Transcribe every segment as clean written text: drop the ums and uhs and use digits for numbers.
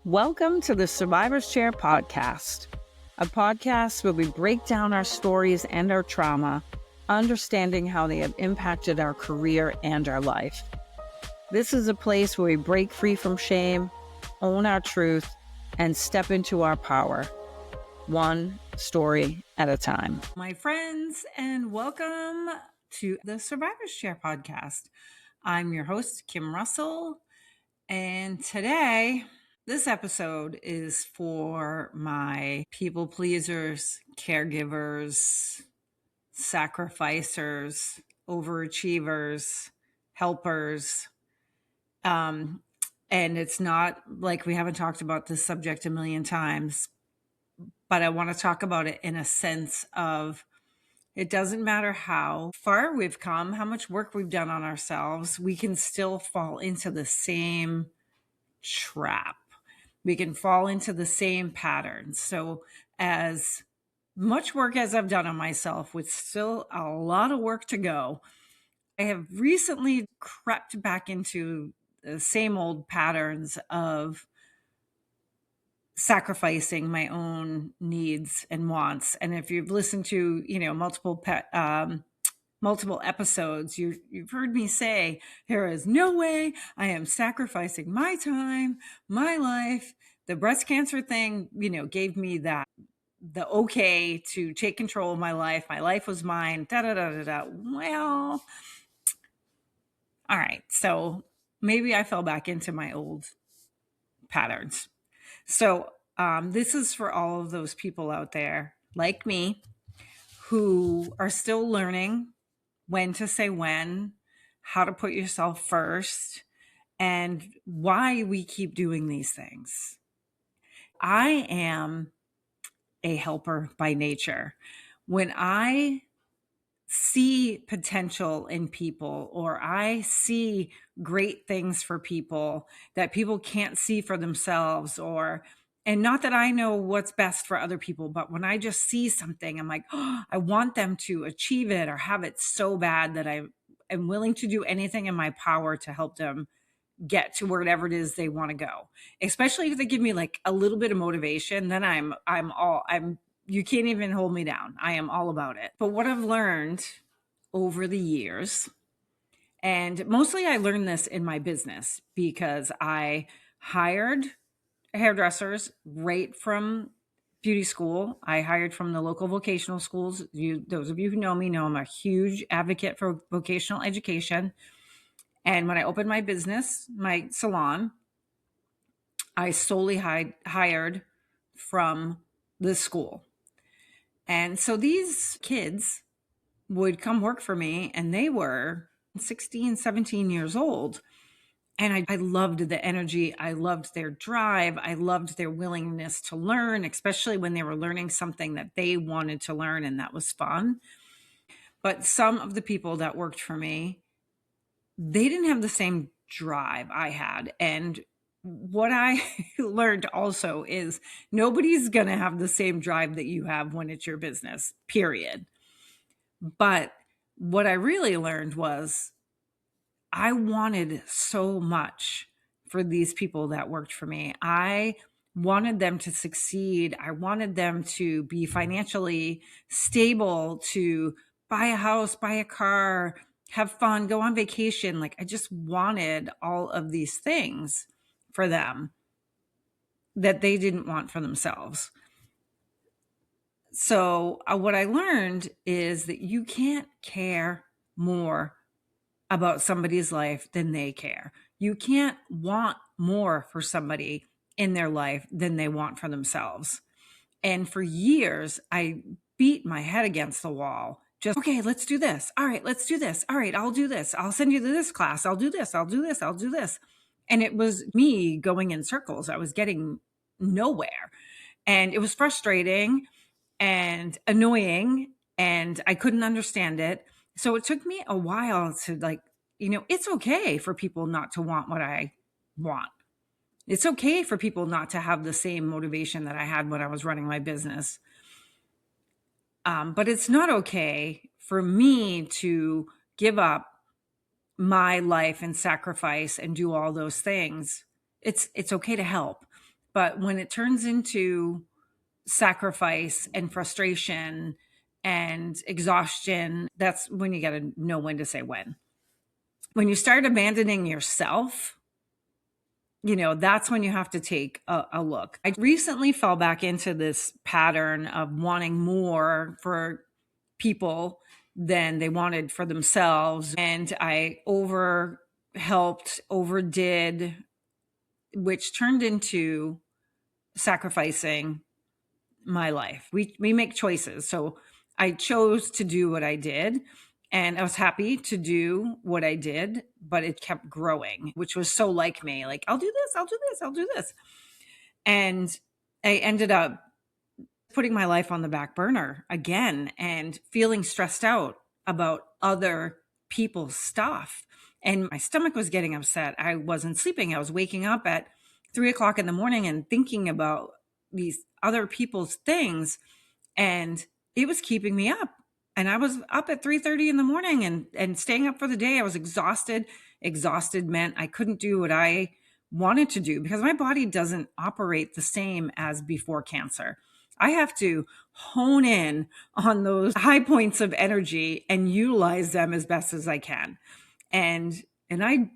Welcome to the Survivor's Chair podcast, a podcast where we break down our stories and our trauma, understanding how they have impacted our career and our life. This is a place where we break free from shame, own our truth, and step into our power, one story at a time. My friends, and welcome to the Survivor's Chair podcast. I'm your host, Kim Russell, and today, this episode is for my people pleasers, caregivers, sacrificers, overachievers, helpers. And it's not like we haven't talked about this subject a million times, but I want to talk about it in a sense of it doesn't matter how far we've come, how much work we've done on ourselves, we can still fall into the same trap. We can fall into the same patterns. So as much work as I've done on myself, with still a lot of work to go, I have recently crept back into the same old patterns of sacrificing my own needs and wants. And if you've listened to, multiple episodes, you've heard me say, there is no way I am sacrificing my time, my life. The breast cancer thing, gave me the okay to take control of my life. My life was mine, Well, all right. So maybe I fell back into my old patterns. So this is for all of those people out there like me who are still learning when to say when, how to put yourself first, and why we keep doing these things. I am a helper by nature. When I see potential in people, or I see great things for people that people can't see for themselves, and not that I know what's best for other people, but when I just see something, I'm like, oh, I want them to achieve it or have it so bad that I am willing to do anything in my power to help them get to wherever it is they want to go. Especially if they give me like a little bit of motivation, then you can't even hold me down. I am all about it. But what I've learned over the years, and mostly I learned this in my business because I hired hairdressers right from beauty school. I hired from the local vocational schools. Those of you who know me know I'm a huge advocate for vocational education. And when I opened my business, my salon, I solely hired from the school. And so these kids would come work for me, and they were 16, 17 years old. And I loved the energy. I loved their drive. I loved their willingness to learn, especially when they were learning something that they wanted to learn, and that was fun. But some of the people that worked for me, they didn't have the same drive I had. And what I learned also is nobody's going to have the same drive that you have when it's your business, period. But what I really learned was I wanted so much for these people that worked for me. I wanted them to succeed. I wanted them to be financially stable, to buy a house, buy a car, have fun, go on vacation. Like I just wanted all of these things for them that they didn't want for themselves. So what I learned is that you can't care more about somebody's life than they care. You can't want more for somebody in their life than they want for themselves. And for years, I beat my head against the wall. Just, okay, let's do this. All right, let's do this. All right, I'll do this. I'll send you to this class. I'll do this. I'll do this. I'll do this. And it was me going in circles. I was getting nowhere. And it was frustrating and annoying, and I couldn't understand it. So it took me a while to it's okay for people not to want what I want. It's okay for people not to have the same motivation that I had when I was running my business. But it's not okay for me to give up my life and sacrifice and do all those things. It's okay to help, But when it turns into sacrifice and frustration and exhaustion, that's when you got to know when to say when. When you start abandoning yourself, that's when you have to take a look. I recently fell back into this pattern of wanting more for people than they wanted for themselves. And I overdid, which turned into sacrificing my life. We make choices. So I chose to do what I did, and I was happy to do what I did, but it kept growing, which was so like me. Like, I'll do this, I'll do this, I'll do this. And I ended up putting my life on the back burner again and feeling stressed out about other people's stuff. And my stomach was getting upset. I wasn't sleeping. I was waking up at 3 o'clock in the morning and thinking about these other people's things. And it was keeping me up. And I was up at 3:30 in the morning and staying up for the day. I was exhausted. Exhausted meant I couldn't do what I wanted to do because my body doesn't operate the same as before cancer. I have to hone in on those high points of energy and utilize them as best as I can. And I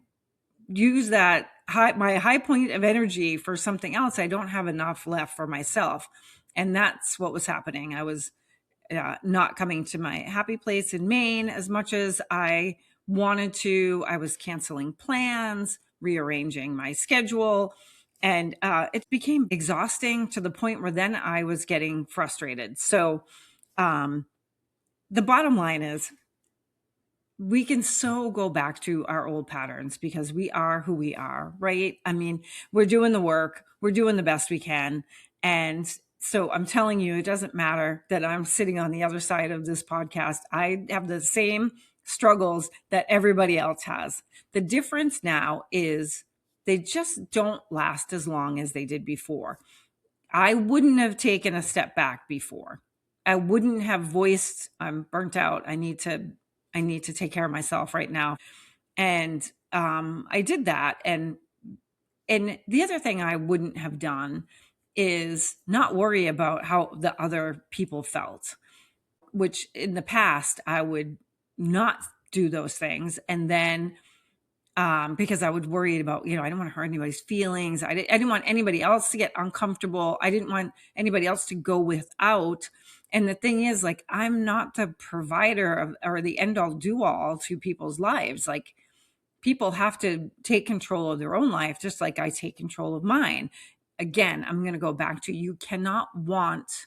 use that my high point of energy for something else. I don't have enough left for myself. And that's what was happening. I was not coming to my happy place in Maine as much as I wanted to. I was canceling plans, rearranging my schedule, and it became exhausting to the point where then I was getting frustrated. So the bottom line is we can so go back to our old patterns because we are who we are, right? I mean, we're doing the work, we're doing the best we can. And so I'm telling you, it doesn't matter that I'm sitting on the other side of this podcast. I have the same struggles that everybody else has. The difference now is they just don't last as long as they did before. I wouldn't have taken a step back before. I wouldn't have voiced, I'm burnt out. I need to take care of myself right now. And I did that. And the other thing I wouldn't have done is not worry about how the other people felt, which in the past I would not do those things. And then because I was worried about, I didn't want to hurt anybody's feelings. I didn't want anybody else to get uncomfortable. I didn't want anybody else to go without. And the thing is, like, I'm not the provider of or the end all do all to people's lives. Like, people have to take control of their own life, just like I take control of mine. Again, I'm going to go back to, you cannot want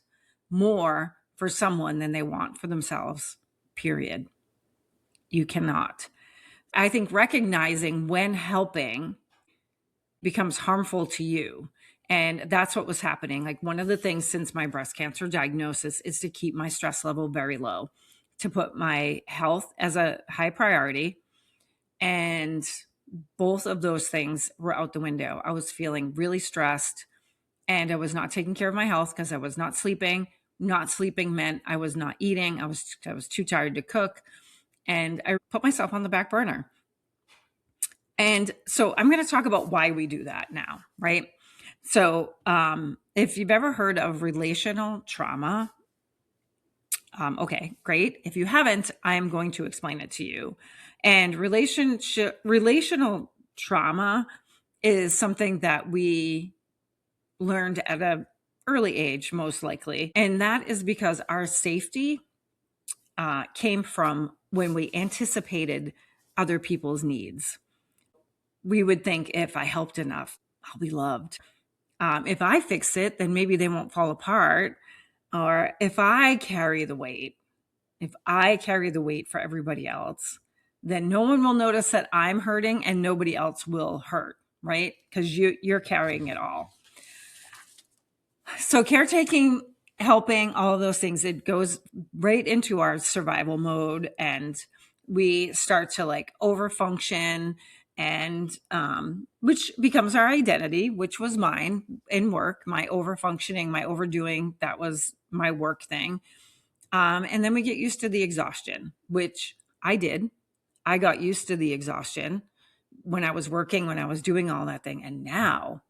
more for someone than they want for themselves, period. You cannot. I think recognizing when helping becomes harmful to you. And that's what was happening. Like, one of the things since my breast cancer diagnosis is to keep my stress level very low, to put my health as a high priority. And both of those things were out the window. I was feeling really stressed and I was not taking care of my health because I was not sleeping. Not sleeping meant I was not eating. I was too tired to cook. And I put myself on the back burner. And so I'm going to talk about why we do that now, right? So if you've ever heard of relational trauma, okay, great. If you haven't, I'm going to explain it to you. And relational trauma is something that we learned at an early age, most likely. And that is because our safety came from when we anticipated other people's needs. We would think, if I helped enough, I'll be loved. If I fix it, then maybe they won't fall apart. Or if I carry the weight for everybody else, then no one will notice that I'm hurting and nobody else will hurt, right? Because you're carrying it all. So caretaking, helping, all of those things, it goes right into our survival mode, and we start to like overfunction, and which becomes our identity, which was mine in work, my overfunctioning, my overdoing, that was my work thing. And then we get used to the exhaustion, which I did. I got used to the exhaustion when I was working, when I was doing all that thing. And now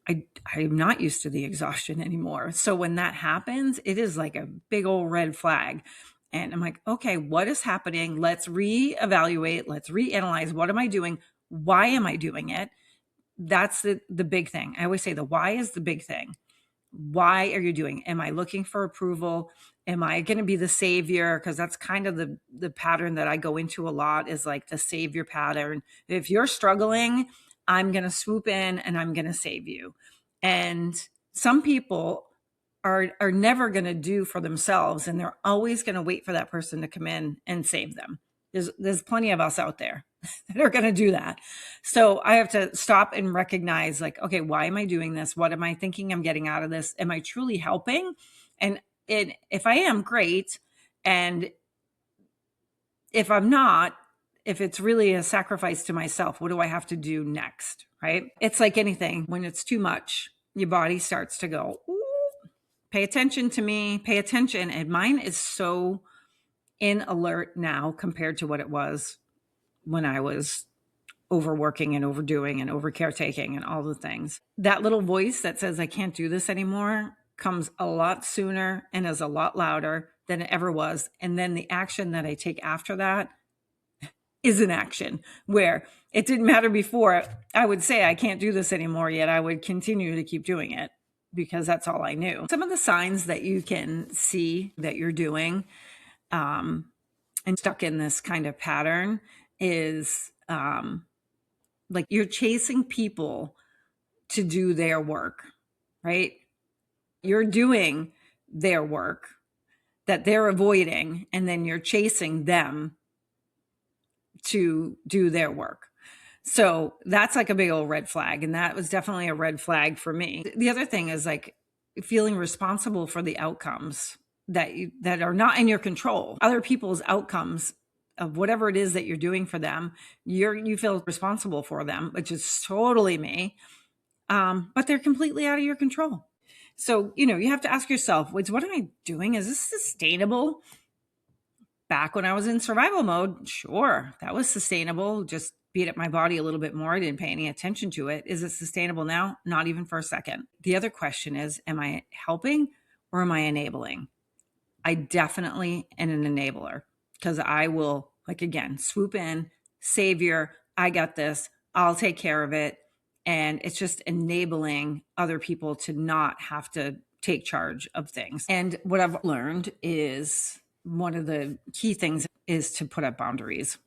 I'm not used to the exhaustion anymore. So when that happens, it is like a big old red flag. And I'm like, okay, what is happening? Let's reevaluate. Let's reanalyze. What am I doing? Why am I doing it? That's the big thing. I always say the why is the big thing. Why are you doing? Am I looking for approval? Am I going to be the savior? Because that's kind of the pattern that I go into a lot, is like the savior pattern. If you're struggling, I'm going to swoop in and I'm going to save you. And some people are never going to do for themselves, and they're always going to wait for that person to come in and save them. There's plenty of us out there that are going to do that. So I have to stop and recognize, like, okay, why am I doing this? What am I thinking I'm getting out of this? Am I truly helping? And if I am, great. And if I'm not, if it's really a sacrifice to myself, what do I have to do next? Right? It's like anything. When it's too much, your body starts to go, ooh, pay attention to me, pay attention. And mine is so in alert now compared to what it was when I was overworking and overdoing and over caretaking and all the things. That little voice that says I can't do this anymore comes a lot sooner and is a lot louder than it ever was. And then the action that I take after that is an action where it didn't matter before. I would say I can't do this anymore, yet I would continue to keep doing it because that's all I knew. Some of the signs that you can see that you're doing and stuck in this kind of pattern is like you're chasing people to do their work, right? You're doing their work that they're avoiding, and then you're chasing them to do their work. So that's like a big old red flag. And that was definitely a red flag for me. The other thing is like feeling responsible for the outcomes that are not in your control. Other people's outcomes of whatever it is that you're doing for them, you feel responsible for them, which is totally me. But they're completely out of your control. So, you have to ask yourself, what am I doing? Is this sustainable? Back when I was in survival mode, sure, that was sustainable. Just beat up my body a little bit more. I didn't pay any attention to it. Is it sustainable now? Not even for a second. The other question is, am I helping or am I enabling? I definitely am an enabler, because I will, like, again, swoop in, savior, I got this, I'll take care of it. And it's just enabling other people to not have to take charge of things. And what I've learned is one of the key things is to put up boundaries.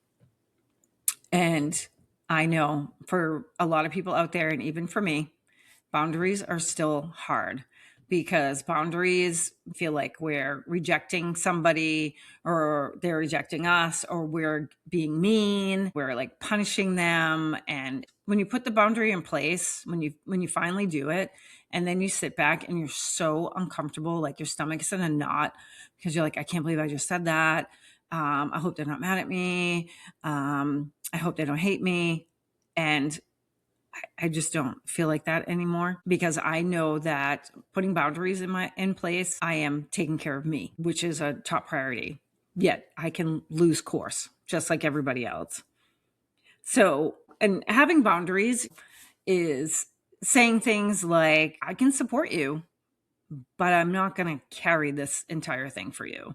And I know for a lot of people out there, and even for me, boundaries are still hard, because boundaries feel like we're rejecting somebody, or they're rejecting us, or we're being mean, we're like punishing them. And when you put the boundary in place, when you finally do it, and then you sit back and you're so uncomfortable, like your stomach's in a knot, because you're like, I can't believe I just said that. I hope they're not mad at me. I hope they don't hate me. And I just don't feel like that anymore, because I know that putting boundaries in place, I am taking care of me, which is a top priority. Yet I can lose course just like everybody else. So, and having boundaries is saying things like, I can support you, but I'm not going to carry this entire thing for you.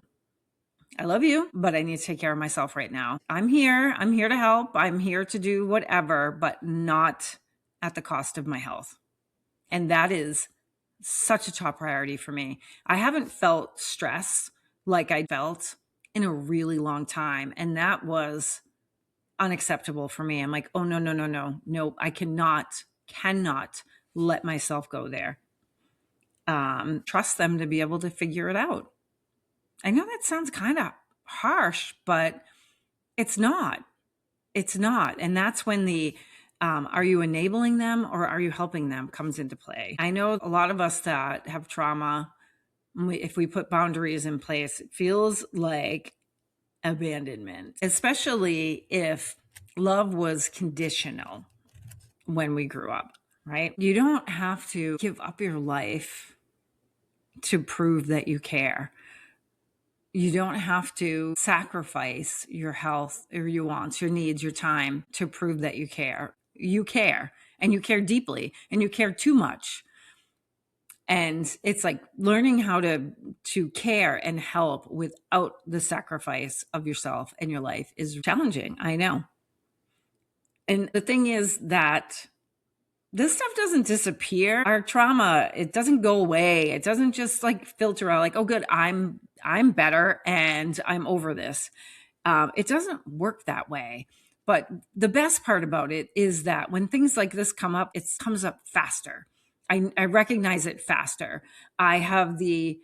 I love you, but I need to take care of myself right now. I'm here to help. I'm here to do whatever, but not at the cost of my health. And that is such a top priority for me. I haven't felt stress like I felt in a really long time. And that was unacceptable for me. I'm like, oh, no, I cannot let myself go there. Trust them to be able to figure it out. I know that sounds kind of harsh, but it's not. It's not. And that's when the are you enabling them or are you helping them comes into play. I know a lot of us that have trauma, if we put boundaries in place, it feels like abandonment, especially if love was conditional when we grew up, right? You don't have to give up your life to prove that you care. You don't have to sacrifice your health or your wants, your needs, your time to prove that you care. You care. and you care deeply and you care too much. And it's like learning how to care and help without the sacrifice of yourself and your life is challenging. I know. And the thing is that this stuff doesn't disappear. Our trauma, it doesn't go away. It doesn't just like filter out like, oh good, I'm better and I'm over this. It doesn't work that way. But the best part about it is that when things like this come up, it comes up faster. I recognize it faster. I have the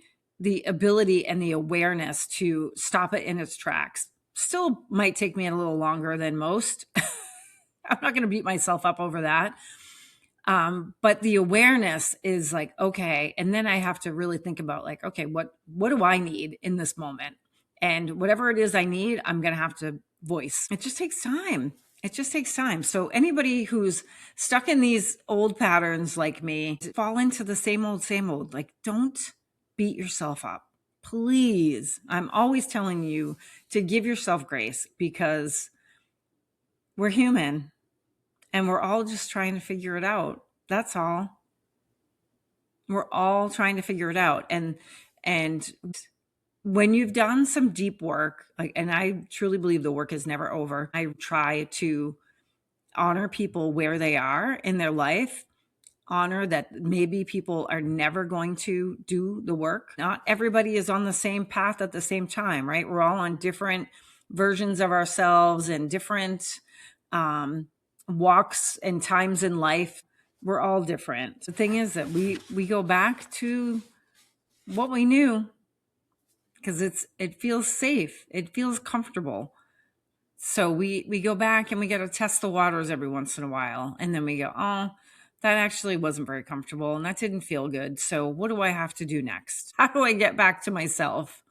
ability and the awareness to stop it in its tracks. Still might take me a little longer than most. I'm not going to beat myself up over that. But the awareness is like, okay. And then I have to really think about like, okay, what do I need in this moment? And whatever it is I need, I'm going to have to voice. It just takes time. It just takes time. So anybody who's stuck in these old patterns like me, fall into the same old, like don't beat yourself up. Please. I'm always telling you to give yourself grace because we're human and we're all just trying to figure it out. That's all. We're all trying to figure it out. And when you've done some deep work, like, and I truly believe the work is never over. I try to honor people where they are in their life, honor that maybe people are never going to do the work. Not everybody is on the same path at the same time, right? We're all on different versions of ourselves and different walks and times in life. We're all different. The thing is that we go back to what we knew because it feels safe. It feels comfortable. So we go back and we got to test the waters every once in a while. And then we go, oh, that actually wasn't very comfortable and that didn't feel good. So what do I have to do next? How do I get back to myself?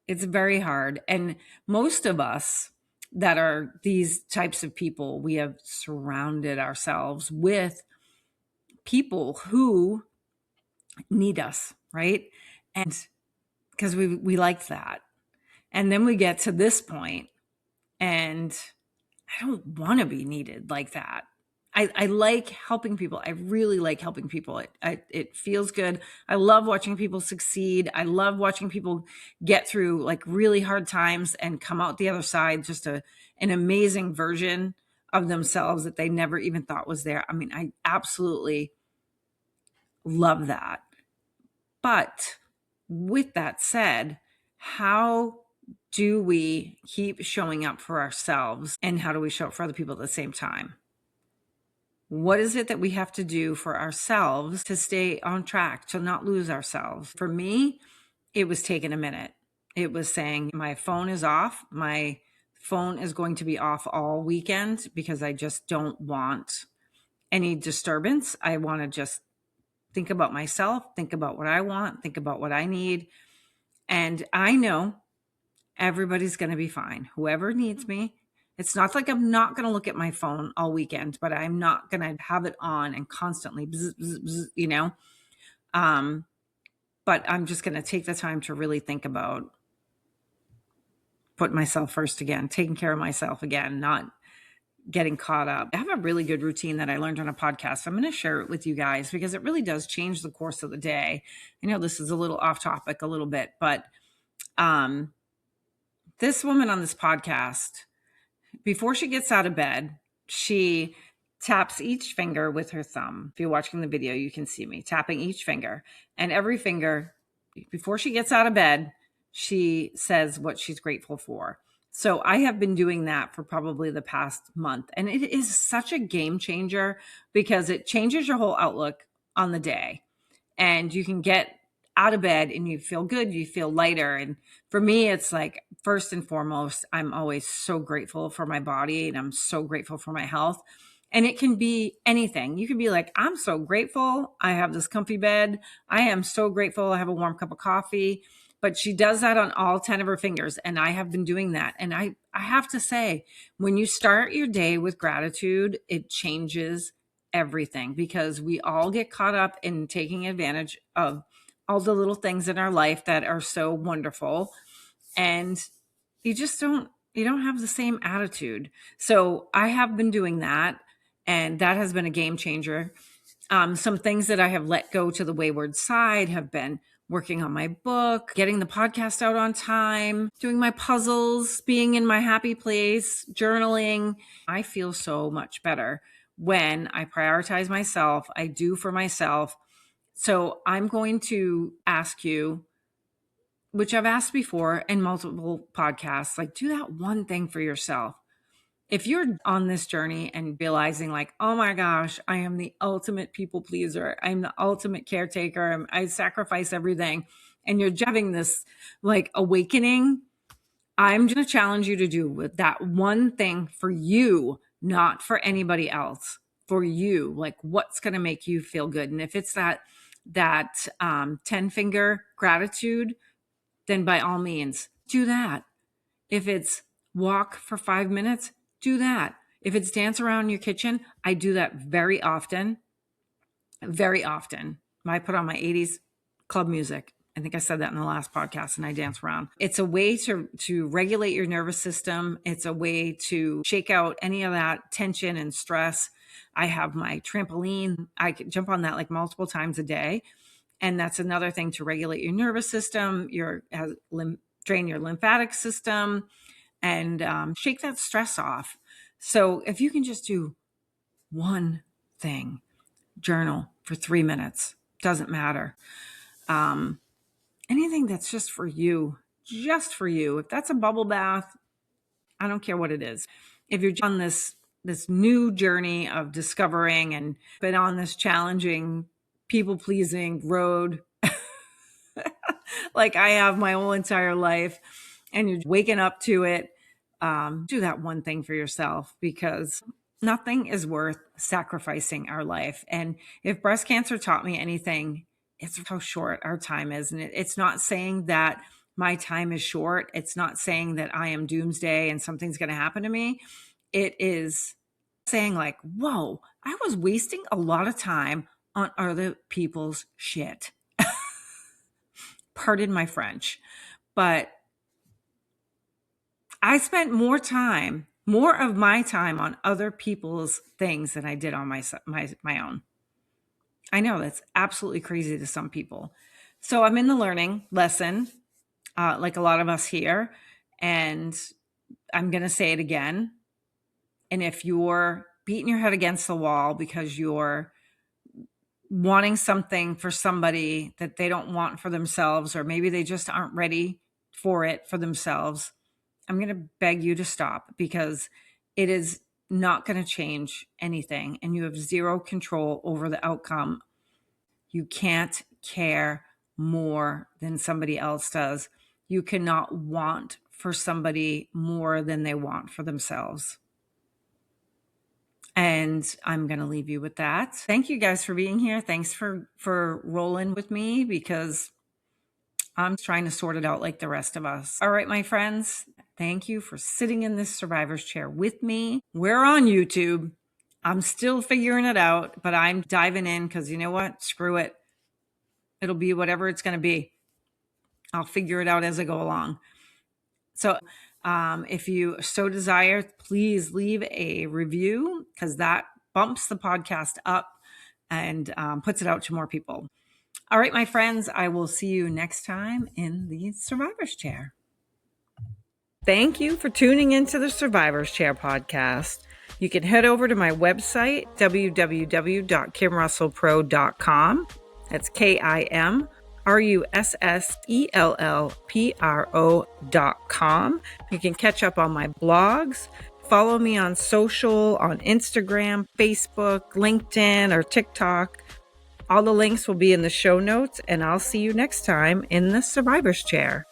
It's very hard. And most of us that are these types of people, we have surrounded ourselves with people who need us, right? And because we like that. And then we get to this point and I don't want to be needed like that. I like helping people. I really like helping people. It feels good. I love watching people succeed. I love watching people get through like really hard times and come out the other side just an amazing version of themselves that they never even thought was there. I mean, I absolutely love that. But with that said, how do we keep showing up for ourselves and how do we show up for other people at the same time? What is it that we have to do for ourselves to stay on track, to not lose ourselves? For me, it was taking a minute. It was saying my phone is off. My phone is going to be off all weekend because I just don't want any disturbance. I want to just think about myself, think about what I want, think about what I need. And I know everybody's going to be fine. Whoever needs me. It's not like I'm not going to look at my phone all weekend, but I'm not going to have it on and constantly, bzz, bzz, bzz, you know? But I'm just going to take the time to really think about putting myself first again, taking care of myself again, not getting caught up. I have a really good routine that I learned on a podcast. I'm going to share it with you guys because it really does change the course of the day. I know this is a little off topic a little bit, but this woman on this podcast, before she gets out of bed, she taps each finger with her thumb. If you're watching the video, you can see me tapping each finger. And every finger, before she gets out of bed, she says what she's grateful for. So I have been doing that for probably the past month. And it is such a game changer because it changes your whole outlook on the day. And you can get out of bed and you feel good, you feel lighter. And for me, it's like, first and foremost, I'm always so grateful for my body and I'm so grateful for my health. And it can be anything. You can be like, I'm so grateful I have this comfy bed. I am so grateful I have a warm cup of coffee. But she does that on all 10 of her fingers. And I have been doing that. And I have to say, when you start your day with gratitude, it changes everything because we all get caught up in taking advantage of all the little things in our life that are so wonderful. And you don't have the same attitude. So I have been doing that. And that has been a game changer. Some things that I have let go to the wayward side have been working on my book, getting the podcast out on time, doing my puzzles, being in my happy place, journaling. I feel so much better when I prioritize myself, I do for myself. So I'm going to ask you, which I've asked before in multiple podcasts, like, do that one thing for yourself. If you're on this journey and realizing like, oh my gosh, I am the ultimate people pleaser, I'm the ultimate caretaker, I sacrifice everything, and you're having this like awakening, I'm going to challenge you to do with that one thing for you, not for anybody else, for you, like what's going to make you feel good. And if it's that 10 finger gratitude, then by all means do that. If it's walk for 5 minutes, do that. If it's dance around your kitchen, I do that very often. Very often. I put on my 80s club music. I think I said that in the last podcast, and I dance around. It's a way to regulate your nervous system. It's a way to shake out any of that tension and stress. I have my trampoline. I can jump on that like multiple times a day. And that's another thing to regulate your nervous system, drain your lymphatic system, and shake that stress off. So if you can just do one thing, journal for 3 minutes, doesn't matter. Anything that's just for you. If that's a bubble bath, I don't care what it is. If you're on this new journey of discovering and been on this challenging people pleasing road, like I have my whole entire life, and you're waking up to it, do that one thing for yourself, because nothing is worth sacrificing our life. And if breast cancer taught me anything, it's how short our time is. And it's not saying that my time is short. It's not saying that I am doomsday and something's going to happen to me. It is saying like, whoa, I was wasting a lot of time on other people's shit. Pardon my French, but I spent more of my time on other people's things than I did on my own. I know that's absolutely crazy to some people. So I'm in the learning lesson, like a lot of us here, and I'm going to say it again. And if you're beating your head against the wall because you're wanting something for somebody that they don't want for themselves, or maybe they just aren't ready for it for themselves, I'm going to beg you to stop, because it is not going to change anything, and you have zero control over the outcome. You can't care more than somebody else does. You cannot want for somebody more than they want for themselves. And I'm going to leave you with that. Thank you guys for being here. Thanks for rolling with me, because I'm trying to sort it out like the rest of us. All right, my friends, thank you for sitting in this survivor's chair with me. We're on YouTube. I'm still figuring it out, but I'm diving in, because you know what? Screw it. It'll be whatever it's going to be. I'll figure it out as I go along. So if you so desire, please leave a review, because that bumps the podcast up and puts it out to more people. All right, my friends, I will see you next time in the Survivor's Chair. Thank you for tuning into the Survivor's Chair podcast. You can head over to my website, www.kimrussellpro.com. That's KIMRUSSELLPRO.com. You can catch up on my blogs. Follow me on social, on Instagram, Facebook, LinkedIn, or TikTok. All the links will be in the show notes, and I'll see you next time in the Survivor's Chair.